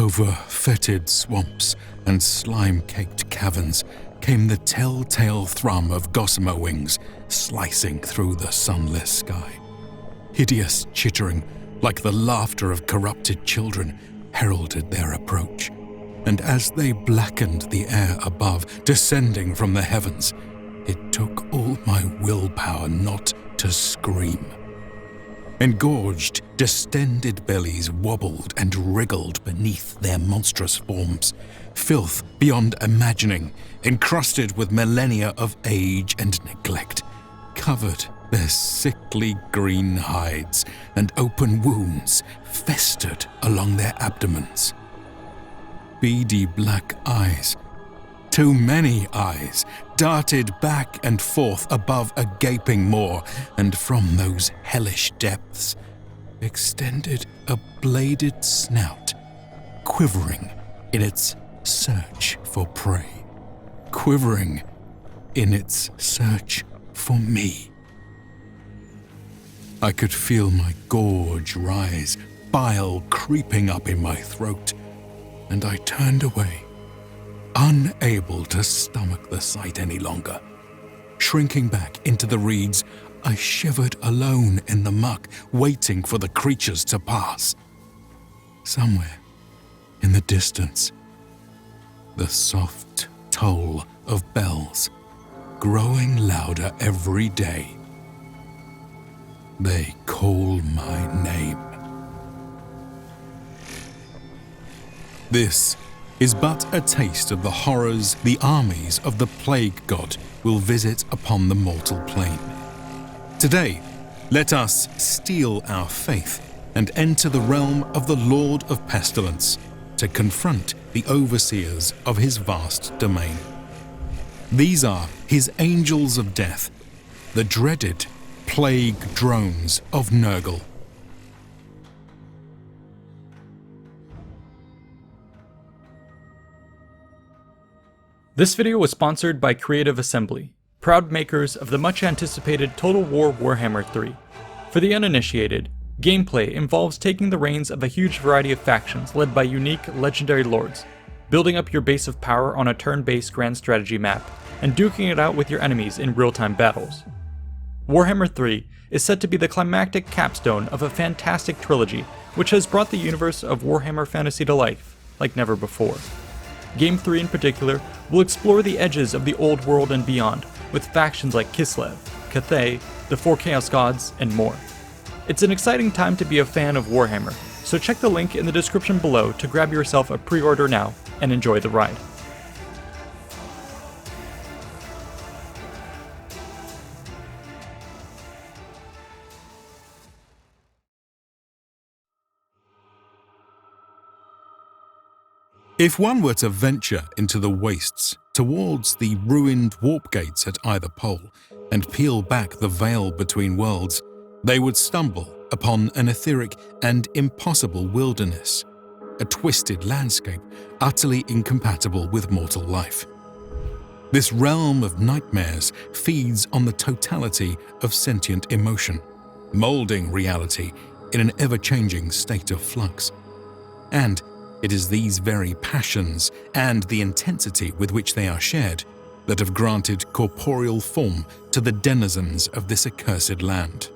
Over fetid swamps and slime-caked caverns came the telltale thrum of gossamer wings slicing through the sunless sky. Hideous chittering, like the laughter of corrupted children, heralded their approach. And as they blackened the air above, descending from the heavens, it took all my willpower not to scream. Engorged, distended bellies wobbled and wriggled beneath their monstrous forms. Filth beyond imagining, encrusted with millennia of age and neglect, covered their sickly green hides, and open wounds festered along their abdomens. Beady black eyes, too many eyes, darted back and forth above a gaping maw, and from those hellish depths extended a bladed snout, quivering in its search for prey, quivering in its search for me. I could feel my gorge rise, bile creeping up in my throat, and I turned away, unable to stomach the sight any longer. Shrinking back into the reeds, I shivered alone in the muck, waiting for the creatures to pass. Somewhere in the distance, the soft toll of bells, growing louder every day. They call my name. This is but a taste of the horrors the armies of the plague god will visit upon the mortal plane. Today, let us steel our faith and enter the realm of the Lord of Pestilence to confront the overseers of his vast domain. These are his angels of death, the dreaded plague drones of Nurgle. This video was sponsored by Creative Assembly, proud makers of the much-anticipated Total War Warhammer 3. For the uninitiated, gameplay involves taking the reins of a huge variety of factions led by unique, legendary lords, building up your base of power on a turn-based grand strategy map, and duking it out with your enemies in real-time battles. Warhammer 3 is said to be the climactic capstone of a fantastic trilogy which has brought the universe of Warhammer Fantasy to life like never before. Game 3 in particular will explore the edges of the old world and beyond, with factions like Kislev, Cathay, the Four Chaos Gods, and more. It's an exciting time to be a fan of Warhammer, so check the link in the description below to grab yourself a pre-order now and enjoy the ride. If one were to venture into the wastes towards the ruined warp gates at either pole and peel back the veil between worlds, they would stumble upon an etheric and impossible wilderness, a twisted landscape utterly incompatible with mortal life. This realm of nightmares feeds on the totality of sentient emotion, molding reality in an ever-changing state of flux. And it is these very passions and the intensity with which they are shared that have granted corporeal form to the denizens of this accursed land.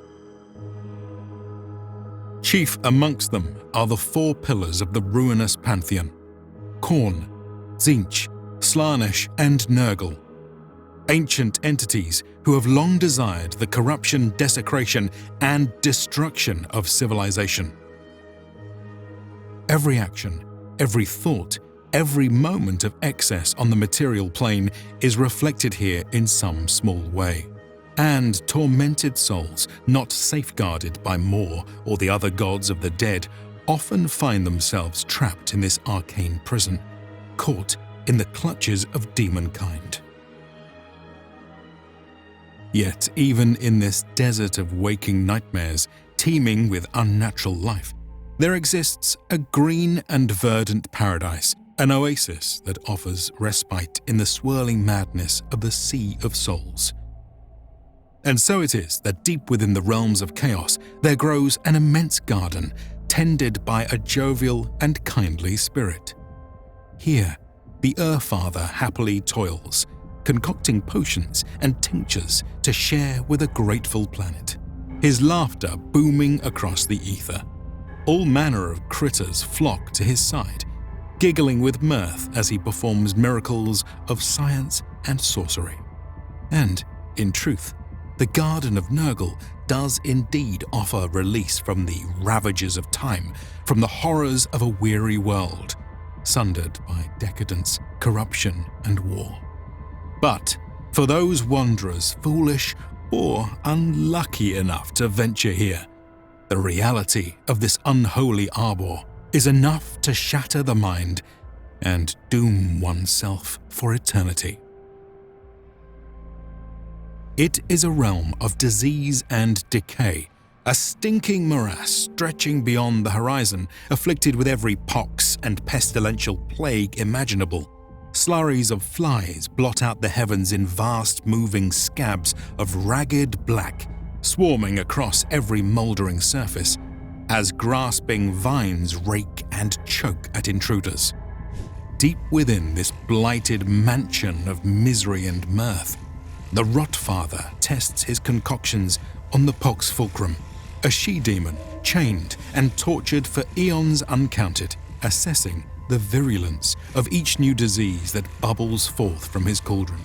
Chief amongst them are the four pillars of the ruinous pantheon: Khorne, Tzeentch, Slaanesh, and Nurgle. Ancient entities who have long desired the corruption, desecration, and destruction of civilization. Every action, every thought, every moment of excess on the material plane is reflected here in some small way. And tormented souls, not safeguarded by Mor or the other gods of the dead, often find themselves trapped in this arcane prison, caught in the clutches of demonkind. Yet even in this desert of waking nightmares, teeming with unnatural life, there exists a green and verdant paradise, an oasis that offers respite in the swirling madness of the Sea of Souls. And so it is that deep within the realms of chaos there grows an immense garden, tended by a jovial and kindly spirit. Here, the Earthfather happily toils, concocting potions and tinctures to share with a grateful planet, his laughter booming across the ether. All manner of critters flock to his side, giggling with mirth as he performs miracles of science and sorcery. And, in truth, the Garden of Nurgle does indeed offer release from the ravages of time, from the horrors of a weary world, sundered by decadence, corruption, and war. But for those wanderers foolish or unlucky enough to venture here, the reality of this unholy arbor is enough to shatter the mind and doom oneself for eternity. It is a realm of disease and decay, a stinking morass stretching beyond the horizon, afflicted with every pox and pestilential plague imaginable. Slurries of flies blot out the heavens in vast moving scabs of ragged black, swarming across every mouldering surface, as grasping vines rake and choke at intruders. Deep within this blighted mansion of misery and mirth, the Rotfather tests his concoctions on the Pox Fulcrum, a she-demon chained and tortured for eons uncounted, assessing the virulence of each new disease that bubbles forth from his cauldron.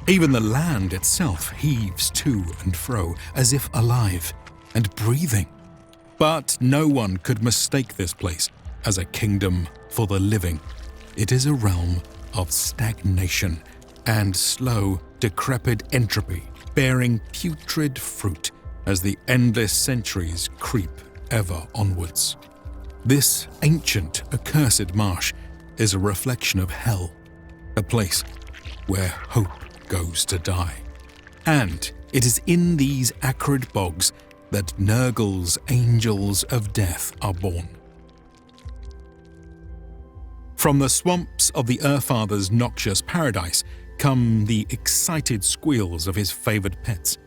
Even the land itself heaves to and fro as if alive and breathing. But no one could mistake this place as a kingdom for the living. It is a realm of stagnation and slow, decrepit entropy, bearing putrid fruit as the endless centuries creep ever onwards. This ancient, accursed marsh is a reflection of hell, a place where hope goes to die. And it is in these acrid bogs that Nurgle's angels of death are born. From the swamps of the Earthfather's noxious paradise come the excited squeals of his favoured pets,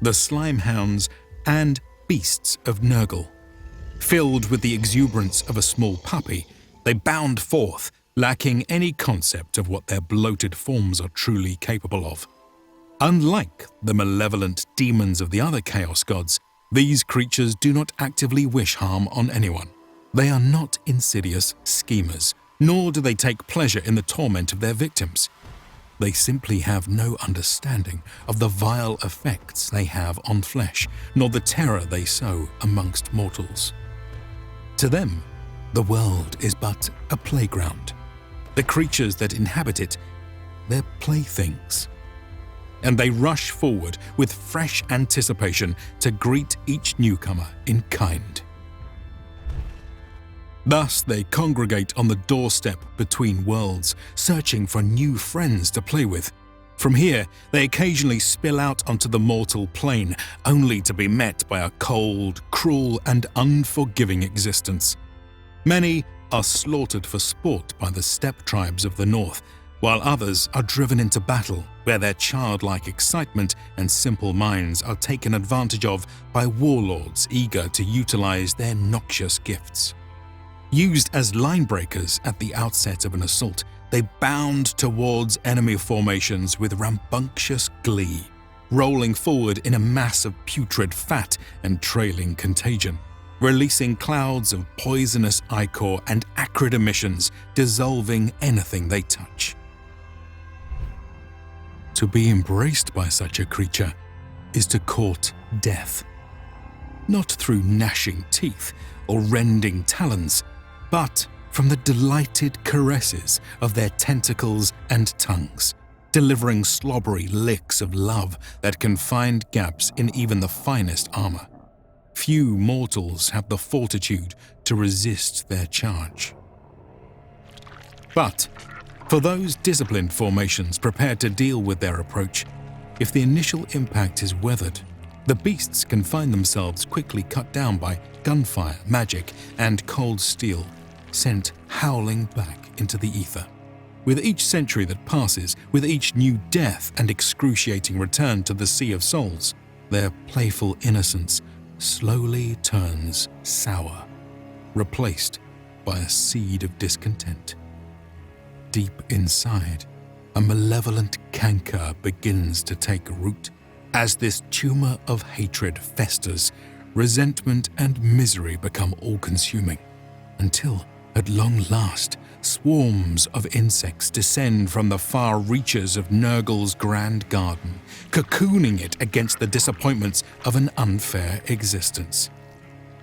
the Slime Hounds and beasts of Nurgle. Filled with the exuberance of a small puppy, they bound forth, lacking any concept of what their bloated forms are truly capable of. Unlike the malevolent demons of the other Chaos Gods, these creatures do not actively wish harm on anyone. They are not insidious schemers, nor do they take pleasure in the torment of their victims. They simply have no understanding of the vile effects they have on flesh, nor the terror they sow amongst mortals. To them, the world is but a playground. The creatures that inhabit it, they're playthings. And they rush forward with fresh anticipation to greet each newcomer in kind. Thus they congregate on the doorstep between worlds, searching for new friends to play with. From here, they occasionally spill out onto the mortal plane, only to be met by a cold, cruel, and unforgiving existence. Many are slaughtered for sport by the steppe tribes of the north, while others are driven into battle, where their childlike excitement and simple minds are taken advantage of by warlords eager to utilize their noxious gifts. Used as line breakers at the outset of an assault, they bound towards enemy formations with rambunctious glee, rolling forward in a mass of putrid fat and trailing contagion, releasing clouds of poisonous ichor and acrid emissions, dissolving anything they touch. To be embraced by such a creature is to court death, not through gnashing teeth or rending talons, but from the delighted caresses of their tentacles and tongues, delivering slobbery licks of love that can find gaps in even the finest armor. Few mortals have the fortitude to resist their charge. But for those disciplined formations prepared to deal with their approach, if the initial impact is weathered, the beasts can find themselves quickly cut down by gunfire, magic, and cold steel, sent howling back into the ether. With each century that passes, with each new death and excruciating return to the Sea of Souls, their playful innocence slowly turns sour, replaced by a seed of discontent. Deep inside, a malevolent canker begins to take root. As this tumor of hatred festers, resentment and misery become all-consuming, until, at long last, swarms of insects descend from the far reaches of Nurgle's grand garden, cocooning it against the disappointments of an unfair existence.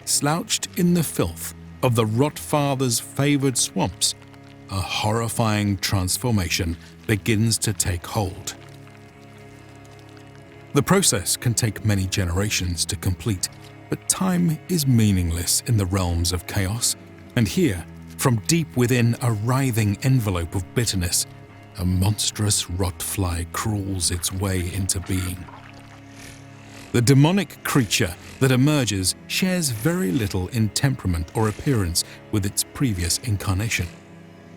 Slouched in the filth of the Rotfather's favoured swamps, a horrifying transformation begins to take hold. The process can take many generations to complete, but time is meaningless in the realms of chaos, and here, from deep within a writhing envelope of bitterness, a monstrous rotfly crawls its way into being. The demonic creature that emerges shares very little in temperament or appearance with its previous incarnation.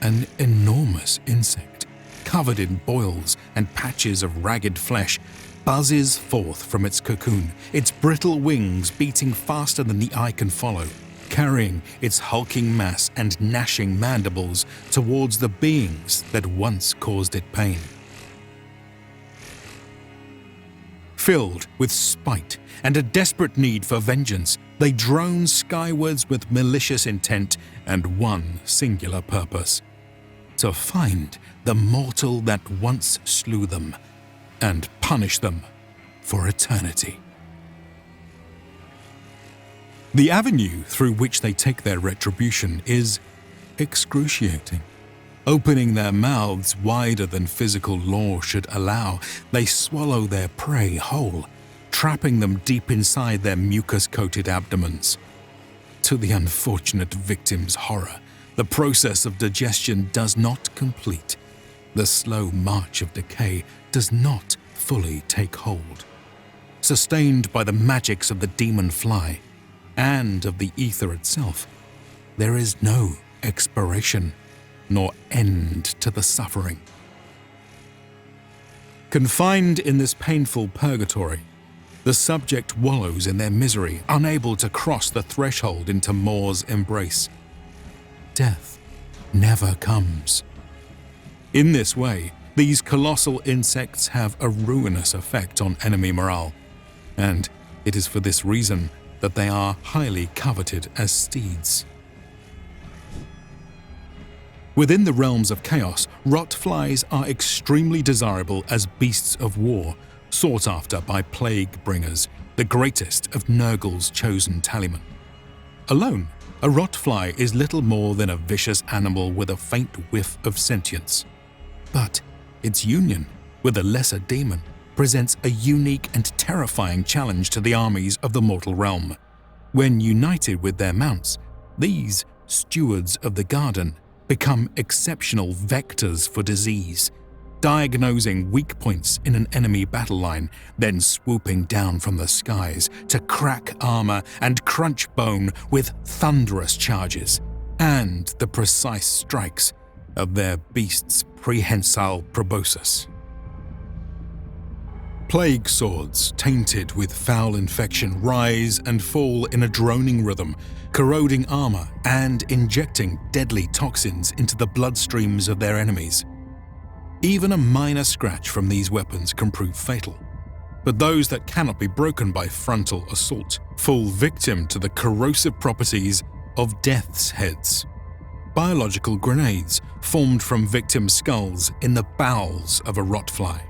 An enormous insect, covered in boils and patches of ragged flesh, buzzes forth from its cocoon, its brittle wings beating faster than the eye can follow, carrying its hulking mass and gnashing mandibles towards the beings that once caused it pain. Filled with spite and a desperate need for vengeance, they drone skywards with malicious intent and one singular purpose: to find the mortal that once slew them and punish them for eternity. The avenue through which they take their retribution is excruciating. Opening their mouths wider than physical law should allow, they swallow their prey whole, trapping them deep inside their mucus-coated abdomens. To the unfortunate victim's horror, the process of digestion does not complete. The slow march of decay does not fully take hold. Sustained by the magics of the demon fly and of the ether itself, there is no expiration nor end to the suffering. Confined in this painful purgatory, the subject wallows in their misery, unable to cross the threshold into Mor's embrace. Death never comes. In this way, these colossal insects have a ruinous effect on enemy morale, and it is for this reason that they are highly coveted as steeds. Within the realms of chaos, rotflies are extremely desirable as beasts of war, sought after by plague bringers, the greatest of Nurgle's chosen talisman. Alone, a rotfly is little more than a vicious animal with a faint whiff of sentience. But its union with a lesser demon presents a unique and terrifying challenge to the armies of the mortal realm. When united with their mounts, these stewards of the garden become exceptional vectors for disease, diagnosing weak points in an enemy battle line, then swooping down from the skies to crack armor and crunch bone with thunderous charges and the precise strikes of their beast's prehensile proboscis. Plague swords, tainted with foul infection, rise and fall in a droning rhythm, corroding armor and injecting deadly toxins into the bloodstreams of their enemies. Even a minor scratch from these weapons can prove fatal, but those that cannot be broken by frontal assault fall victim to the corrosive properties of death's heads, biological grenades formed from victim skulls in the bowels of a rotfly.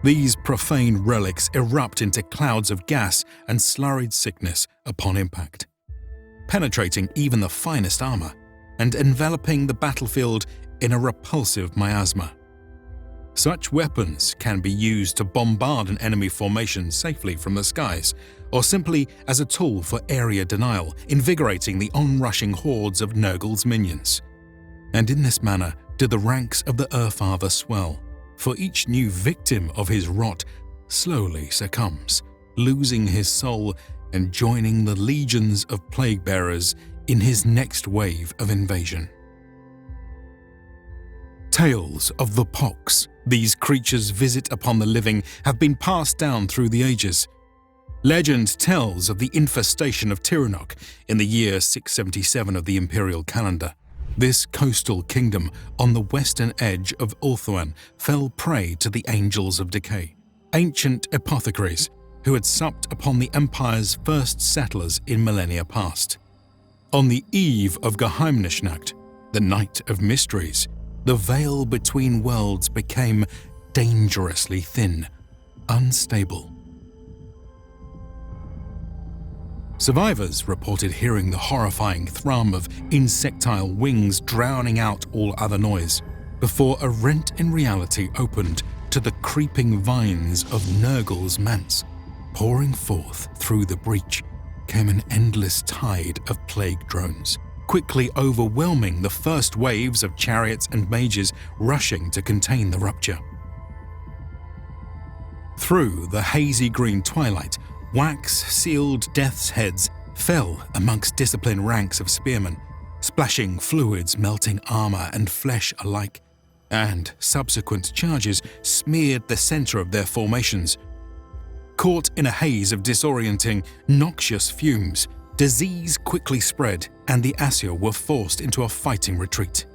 These profane relics erupt into clouds of gas and slurried sickness upon impact, penetrating even the finest armor and enveloping the battlefield in a repulsive miasma. Such weapons can be used to bombard an enemy formation safely from the skies, or simply as a tool for area denial, invigorating the onrushing hordes of Nurgle's minions. And in this manner do the ranks of the Urfather swell, for each new victim of his rot slowly succumbs, losing his soul and joining the legions of plague bearers in his next wave of invasion. Tales of the pox these creatures visit upon the living have been passed down through the ages, Legend tells of the infestation of Tiranoc in the year 677 of the imperial calendar. This coastal kingdom on the western edge of Ulthuan fell prey to the Angels of Decay, ancient apothecaries who had supped upon the Empire's first settlers in millennia past. On the eve of Geheimnisnacht, the Night of Mysteries, the veil between worlds became dangerously thin, unstable. Survivors reported hearing the horrifying thrum of insectile wings drowning out all other noise, before a rent in reality opened to the creeping vines of Nurgle's manse. Pouring forth through the breach came an endless tide of plague drones, quickly overwhelming the first waves of chariots and mages rushing to contain the rupture. Through the hazy green twilight, wax-sealed death's heads fell amongst disciplined ranks of spearmen, splashing fluids melting armor and flesh alike, and subsequent charges smeared the center of their formations. Caught in a haze of disorienting, noxious fumes, disease quickly spread and the Asir were forced into a fighting retreat.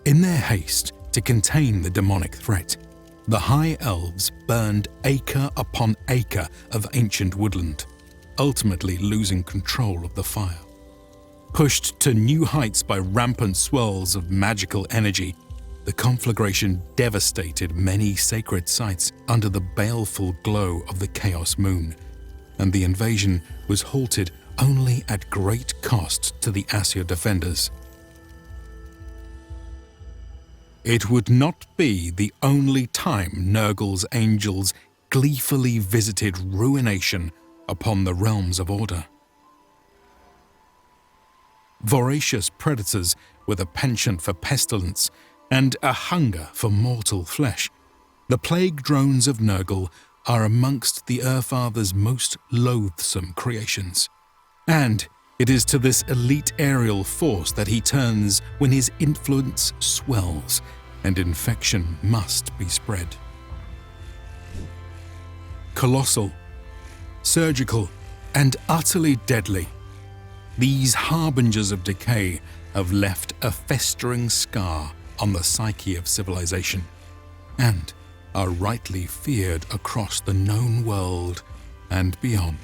In their haste to contain the demonic threat, the High Elves burned acre upon acre of ancient woodland, ultimately losing control of the fire. Pushed to new heights by rampant swirls of magical energy, the conflagration devastated many sacred sites under the baleful glow of the Chaos Moon, and the invasion was halted only at great cost to the Asir defenders. It would not be the only time Nurgle's angels gleefully visited ruination upon the realms of order. Voracious predators with a penchant for pestilence and a hunger for mortal flesh, the plague drones of Nurgle are amongst the Earthfather's most loathsome creations. And it is to this elite aerial force that he turns when his influence swells and infection must be spread. Colossal, surgical, and utterly deadly, these harbingers of decay have left a festering scar on the psyche of civilization, and are rightly feared across the known world and beyond.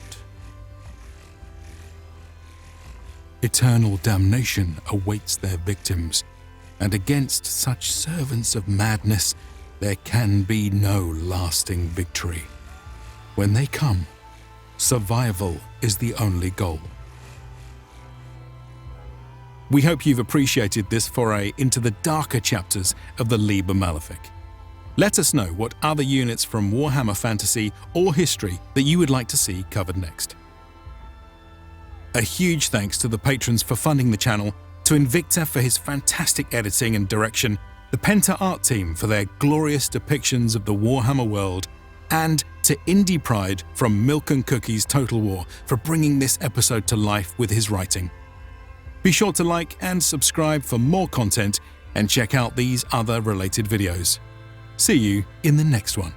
Eternal damnation awaits their victims, and against such servants of madness there can be no lasting victory. When they come, survival is the only goal. We hope you've appreciated this foray into the darker chapters of the Liber Malefic. Let us know what other units from Warhammer Fantasy or history that you would like to see covered next. A huge thanks to the patrons for funding the channel, to Invicta for his fantastic editing and direction, the Penta art team for their glorious depictions of the Warhammer world, and to Indypride from Milk and Cookies Total War for bringing this episode to life with his writing. Be sure to like and subscribe for more content and check out these other related videos. See you in the next one.